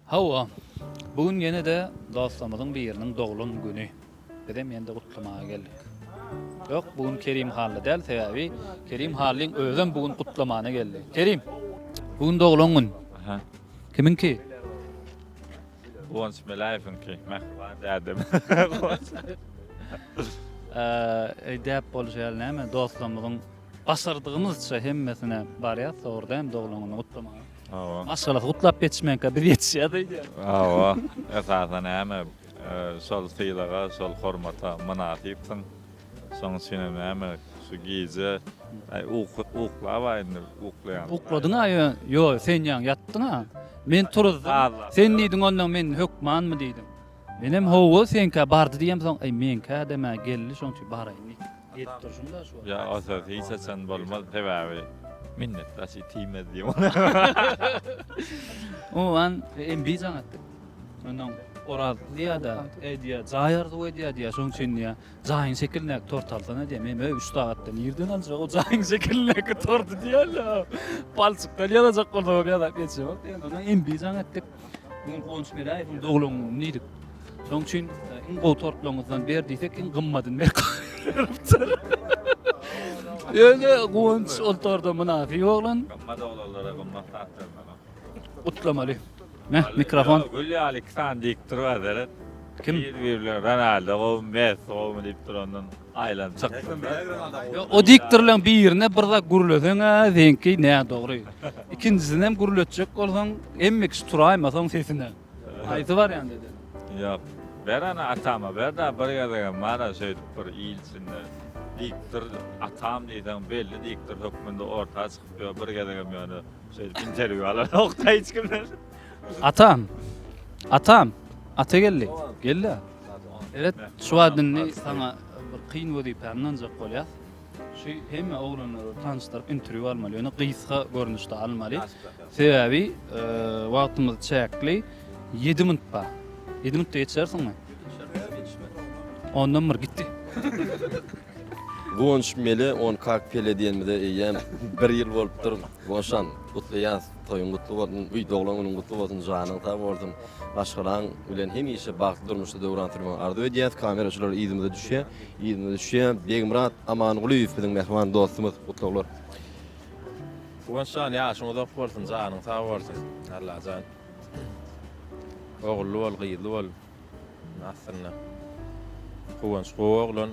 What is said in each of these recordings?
Hawa, bugün yine de dostlarımızın birinin doğulun günü. Dedem yine de kutlamaya geldik. Yok, bugün Kerim Hallı değil, sebebi Kerim Hallı'nın özüm bugün kutlamaya geldi. Kerim, bugün doğulun gün. Aha. Kimin ki? Once my life ki. Mehvan derdim. Deyip bolşayal näme dostlarımızın basırdığımızça hemmesine var ya, orada hem doğulun günü kutlamaya. Maşallah kutlap geçmeyen bir yetişiydi. Awa. Esasen näme sol sylaga, sol hormata münasipsin. Soň sinem näme şu gize uklaba indi uklayan. Ukladın ha yo sen yan yattın ha. Men turdum. Allah. Sen diýdiň ondan men hökman mı diýdim. Menem howa senka bardy diýem soň ay men ka deme geldi şoň üçin baraýyn. Ýetip durşunda şu. Ya asa hiç sen bolmaz tebawi. Minnet taşy tiýmez diýem. O an en bizan atdy. Ondan oral diýa-da diýa zaýardy we diýa şoň üçin diýa zaýyn şekilnek tortaldyna diýe men üstagatdan ýerden aljak o zaýyn şekilnek tordy diýerler. Palçykdan ýalajak bolsa ýa-da geçip ondan en bizan atdy. Bugün konuşmaýar bu dogulun niýdik. Şoň üçin en gow tortlaňyzdan berdiýsek en gymmadyn berip. Ýöne gonç oltarda munafi oglan Gamma doglarlara gamma taýtlarlar. utlamaly. Mikrofon. Gülli alik san diktir wazar. Kim? Birbirler Ronaldo, o Messi, o diýip durandan aýlan çykdy. O diktirlen bir ýerine bir da gurulösen denki näme dogry. İkincisini hem gurulötjek bolsaň emmek turaýmasaň sesine. Aýdy var ýa dedi. Yok. Berana atama, berda bir ýerde mara söýdüp bir ýylçynda. Diktir atam diýden belli diktir hökmünde orta çykyp bir ýerde meni söýdüp interwiýa alar. Nokta hiç kimden. Atam. Ata geldi. Geldi. Evet, şu adını sana bir kıyın wediýip anlanjak bolýar. Şu hemme oglanlar tanıştyryp interwiýa almaly, onu gysga görnüşde almaly. Sebebi wagtymyz çäkli 7 minut bar. 7 minutda geçersiňmi? Ondan bir gitti. Gonşmeli on kalk pele diýenmide eýem 1 ýyl bolupdyr. Goşan gutlaýas, toýun gutly bolsun, uý doglaňyň gutly bolsun, janyň taý bolsun. Başgalaň bilen hemişe bagtly durmuşda döwran turman. Ardy ödýät kameraçylar ýyzymyza düşýär. Begimrat Amangulyýew biziň mehman dostumyz gutlaýlar. Gonşan ýaşyň uzak bolsun, janyň taý bolsun. Allah jan. Ogully bol, gyýly bol. Aslynda. Kuwanç oglan.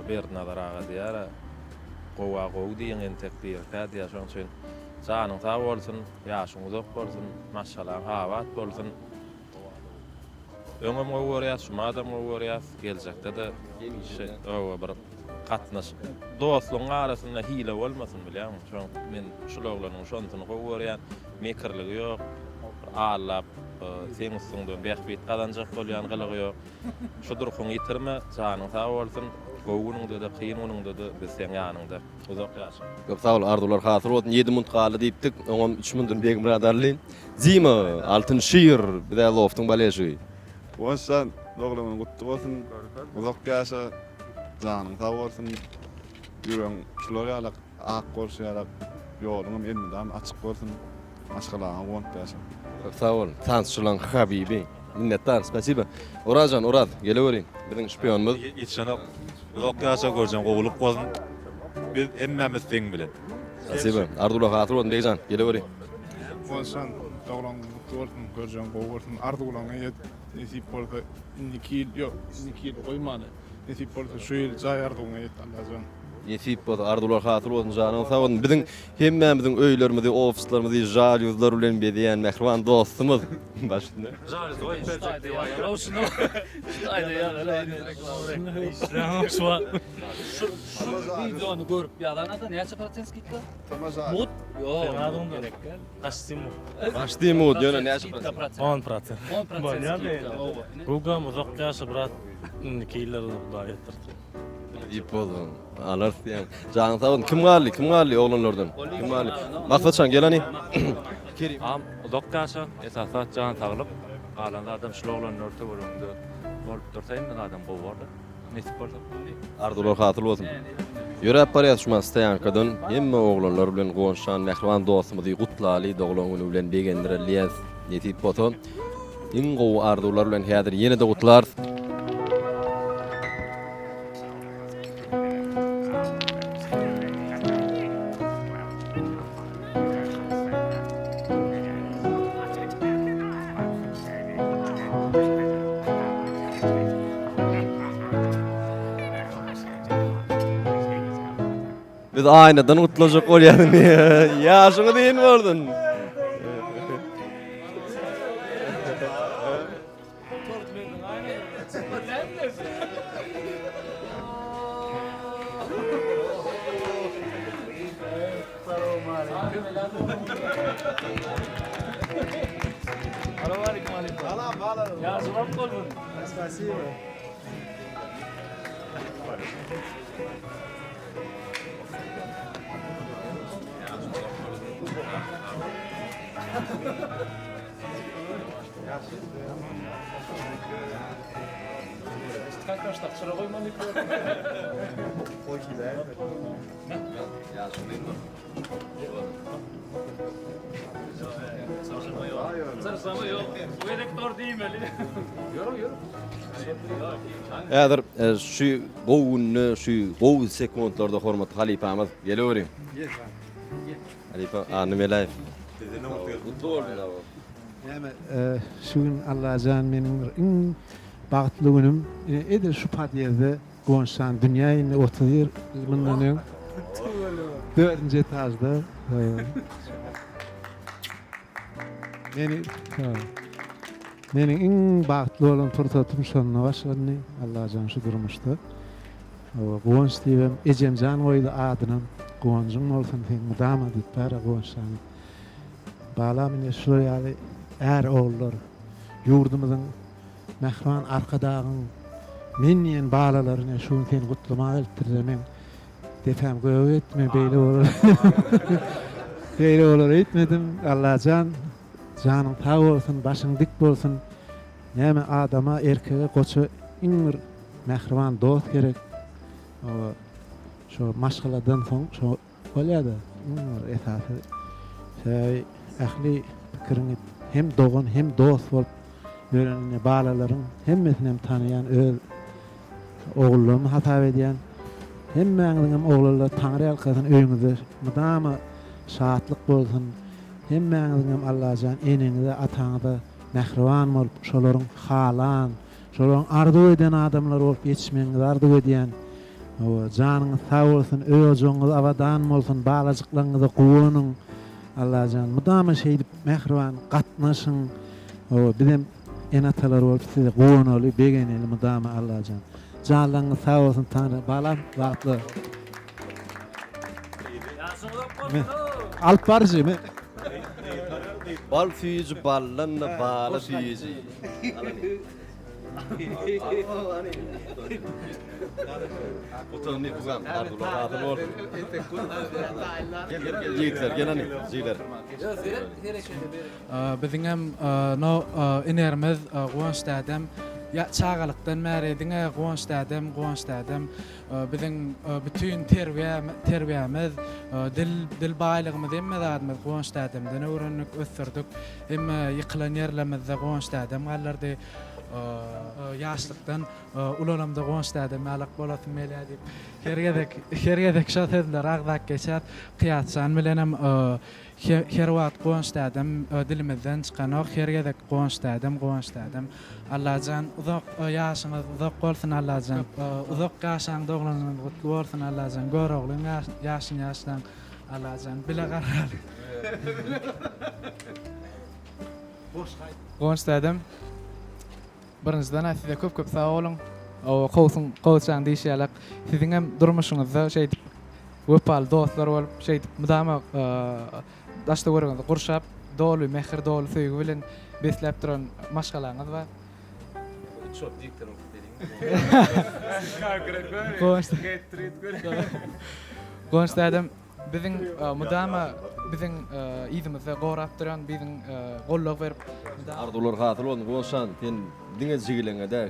Bir nazaraga diýär. Gowa gow diýen entekdir. Täze şoň üçin janyň taý bolsun, ýaşyň uzak bolsun, maşallah hawat bolsun. Öňem gowurýas, şumadam gowurýas, geljekde de o bir gatnaş. Dostlugyň arasynda hile bolmasyn bilýärmi? Şoň men şulaglaryň şontyny gowurýan, mekerligi ýok. Allap sen üstünden bähbit kazanjak bolýan gylygy ýok. Şu durkuň ýitirme, janyň taý bolsun. Gowunyňda da, kıynunyňda da biz sen ýanyňda. Uzak ýaş. Köp sag ol ardular hatyr bolsun 7 minut galy diýipdik. Oňam 3 minutdan begim radarlyn. Zima altyn şiir bir de loftyň baleşi. Onsan doglaryň gutly bolsun. Uzak ýaşa janyň sag bolsun. Ýüregiň şularýalak ak bolşýarak ýoluňam elmedem açyk bolsun. Maşgalaňa gont ýaşa. Köp sag ol. Tansçylaň habibi. Minnettar, spasiba. Orajan, Orad, geleweriň. Biziň şpionumyz. Ýetşenok uzak ýaşa görjem gowulup bolsun. Biz emmemiz teň bilen. Spasiba. Ardular hatyr bolsun Beyjan, geleweriň. Olsan doglan bolsun, görjem bolsun, ardugulaňa ýet nesip bolsa 2 ýyl ýok, 2 ýyl goýmady. Nesip bolsa şu ýyl jaýardyňa ýet Allah'tan. Yetip bolsa ardular hatyr bolsun janyň sag bolsun. Biziň hemmemiziň öýlerimizi, ofislarymyzy, jalýuzlar bilen bedeýän mehriban dostumyz. Başynda. Videonu görüp ýalana-da näçe procent gitdi? Tamaşa. Mut? Ýok. Başdymy ýöne näçe? 10%. 10%. Gugam uzak ýaşy brat 2 ýyl daýatdyr. Diýip bolsun. Alar diýen. Janyň sag bolsun. Kim gally oglanlardan? Kim gally? Maksatçan gelani. Kerim. Am uzak ýaşa esasat jan tagylyp, galan adam şulaglaryň örte bölüminde bolup dursaýyn adam gowardy. Nesip bolsa. Ardular hatyr bolsun. Ýörep barýaşman staýankadan hemme oglanlar bilen gonşan mähriban dostumyzy gutlaly doglagyny bilen begendirelýäs netip boton. Iň gowy arzuwlar bilen häzir ýene de gutlar. Biz aynadan utlajak bolýan. Ýaşyňy diýen bordun. Ya zurap koydun. Arkadaşlar sıra koymadık. Sarsama yok. Bu elektör değil mi? Häzir şu gowunny, şu gowy sekundlarda hormatly halipamyz geleberim. Halipa nimeläýär? Gutlu boldun abi. Yani şu gün Allah'can benim en bağıtlı günüm. Edir şu partiyede Gonşan dünyayı 30 yılından ön 4. etajda. Menin en bağıtlı olan fırsatım sonuna başladı. Allah'can şu durmuştu. Gonş diýem Ejemjan oýly adynyň Gonjun bolsun sen mudama diýip Gonşan. Bala mine şuraya oğullar yurdumuzun mehriban arkadağın menniyen balalarına şunu seni kutlama eltiremem defem göğü etme beyle olur beyle olur etmedim Allah'can canın sağ olsun başın dik bolsun neme adama erkeğe koçu inir mehriban dost gerek o şu maşgaladan soň şu bolýardy esasy şey ähli pikirini hem dogan hem dost bolup öğrenene balaların hemmesini hem tanıyan öz oğulluğumu hatap edýän hemmeňiziň oğullar Taňry alkasyny öýüňizde mudama şatlyk bolsun hemmeňiziň Allah'jan eneňizde ataňyzda mähriban bolup şolaryň halan şolaryň arzu eden adamlar bolup ýetişmeňizi arzu edýän o janyňyz sag bolsun öýüňiz awadan bolsun balajyklaryňyza gowunyň Allah'can mudama şeýdip mähriban gatnaşyň o bizim enatalar bolup size gowunaly begeneli mudama Allah'can janlaryňyz sag bolsun Tanrı balam wagtly alp barjy men Bal füýüji ballanna bala füýüji. Oturun ne kuzam, ardular rahatın ol. Gel, yiğitler, gel hani, yiğitler. Bizim hem inerimiz Gonş dadam, ya çağalıktan märediňe Gonş dadam, bizim bütün terbiyemiz, dil baýlygymyz hemme zadymyz Gonş dadamdan öwrendik, ösdürdik. Hem ýykylan ýerlerimizde Gonş dadam gallardy. Yaşlıktan ulanamda Gonş dadam alak bolasyn mele diýip hergedek şat edler agdak geçer kıyatsan bilenem her wagt Gonş dadam dilimizden çykan ok hergedek Gonş dadam Allah'jan uzak ýaşyňyz uzak bolsun Allah'jan uzak ýaşaň doglanan gutly bolsun Allah'jan gör oglan ýaşyň Allah'jan bile garar Gonş dadam birinjiden size köp sağ olun. O gowşan diýşýärler. Siziň hem durmuşyňyzda şeýdip wepal dostlar bolup şeýdip mudama daşda görgende gurşap dolu mehir dolu söýgü bilen beslep duran maşgalaňyz bar. Çok dikten Gonş dadam biziň mudama biziň ýüzümizde gorap duran biziň gollap berip Ardular hatyl boldy bolsan sen diňe jigileňede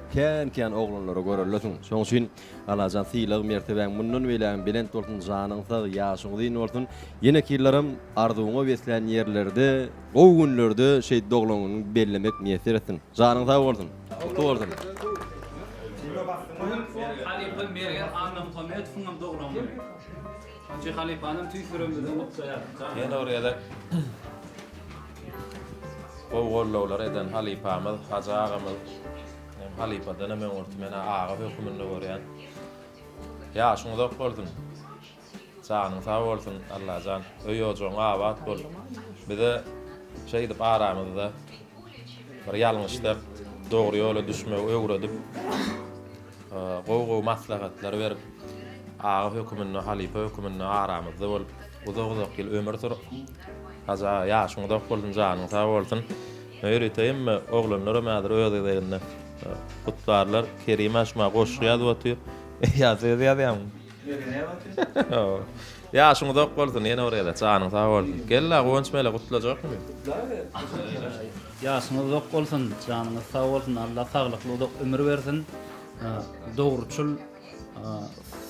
kän oglanlara görelýärsiň. Şoň üçin alajan syýlyg mertebäň mundan welän bilen bolsun janyň sag ýaşyňdy bolsun. Ýene kilerim arduňa beslen ýerlerde, o günlerde şeýd doglanyny bellemek niýet etsin. Janyň sag bolsun. Kutly bolsun. Halipem bergen anam tamet funam dogrammy. Ançy halipanam tüýsürümde mutsaýar. Ýene orada o gollawlar eden halipamyz, hajagymyz, halipadan hemen ortamına ağa hökümünde görýän. Ya şunu da boldun. Janyň sag bolsun Allahan. Öýojoň abad bol. Bize şey dip aramyzda bir ýalňyşlyk, dogry ýola düşmek öwredip gowy maslahatlar berip ağa hökümünde, halipa hökümünde aramyzda bol. Uzak ýyl ömür surup haza ýaşyň da boldun janyň sag bolsun. Öýretýim mi oglanlara mädir öýdeginde. Kutlarlar Kerim aşma goşýar diýip ýazýar. Ya şunu da bolsun ýene orada janyň sag bolsun. Gella goňç mele gutlajakmy? Ýaşyňyz uzak bolsun, janyňyz sag bolsun, Allah saglykly uzak ömür bersin. Dogruçul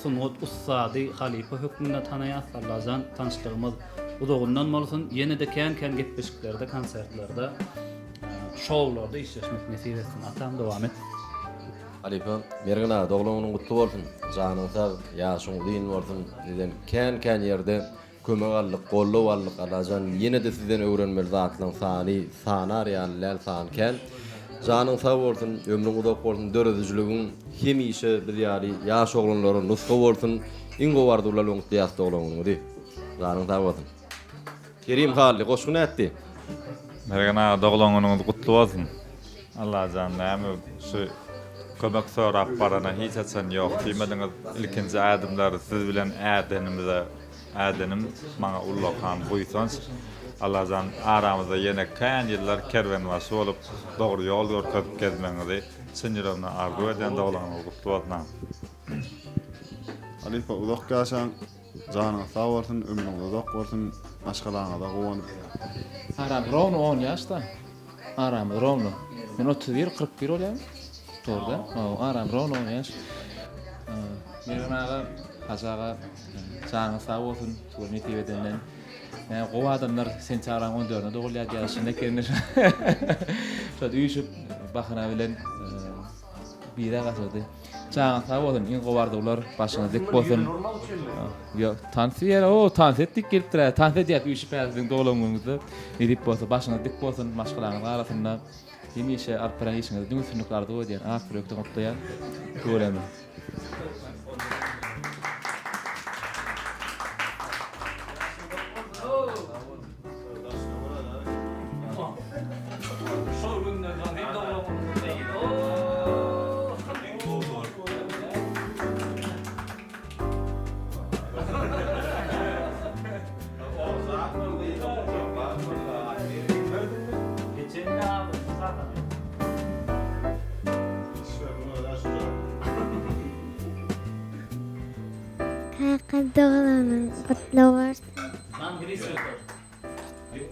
sunut ustady halipa hökmünde tanaýan Allahan tanışlygymyz uzagundan bolsun. Ýene de kän gepleşiklerde, konsertlerde, şowlarda işleşmek nesip etsin. Atam dowam et. Halipa, mergina doglanyň gutly bolsun. Janyň sag ýaşyňdy bolsun. Diýen kän ýerde kömek aldyk, gollap aldyk. Allahan ýene de sizden öwrenmeli zatlaryň sany, sana realler san kän. Janyň sag bolsun, ömrüň uzak bolsun, döredijiligiň hemişe bir ýaly ýaş oglanlara nusga bolsun. Iň gowardurlar öňde ýaş doglanyny. Janyň sag bolsun. Kerim hali goşgun etdi. Mergana doglanyňyz gutly bolsun. Allahan näme şu kömek sorap barana hiç açan ýok. Diýmediňiz ilkinji adımlar siz bilen ädenim maňa ullakan buýsans. Allahan aramyzda ýene kän ýyllar kerwenwasy bolup dogry ýol görkezip gezmeňizi sinýerimden arzu eden doglanyňyz gutly bolsun. Halipa uzak ýaşaň, janyň sag bolsun, ömrüň uzak bolsun, başgalaryňa da gowanyp. Aram rovno 10 ýaşda. Aram rovno. Men 31-41 bolýar. Torda. Aram rovno 10 ýaş. Meranaga, hajaga, janyň sag bolsun, turmiti edenden. Gowy adamlar sen çağıran 14-nä dogulýar ýaşynda kenir. Şol üýşüp bahyna bilen bira gaşady. Janyň sag bolsun, iň gowardyglar başyňyz dik bolsun. Yo, tansiýer, tansetdik gelipdir. Tanset ýat üýşüp äzdiň doglanyňyzda. Edip bolsa başyňyz dik bolsun, maşgalaryň arasynda hemişe alpran işiňiz düňsünliklarda öýdýän afrökde gutlaýar. Görelim. Doglanyň gutly bolsun.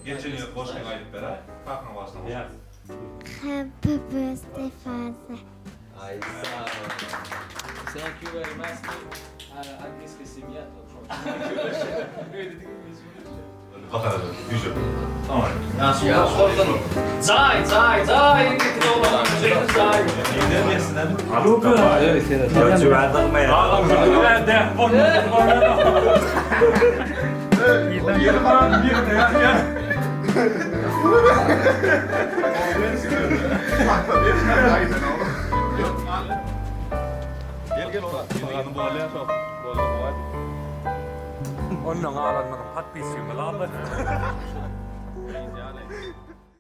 Geçen yıl boşuna gayip bera. Kalkma başlama. Happy birthday, Father. Ay sağ ol. Thank you very much. Agnes kesimiyat. Bakalım. Güzel. Tamam. Zay. Neden yesin abi? Evet, evet. Ölçü verdim mi ya? Yerim abi bir de ya. Gel ola. Yeni boğuluya sok. Onun ağlarından pat bir suyum. Lan da.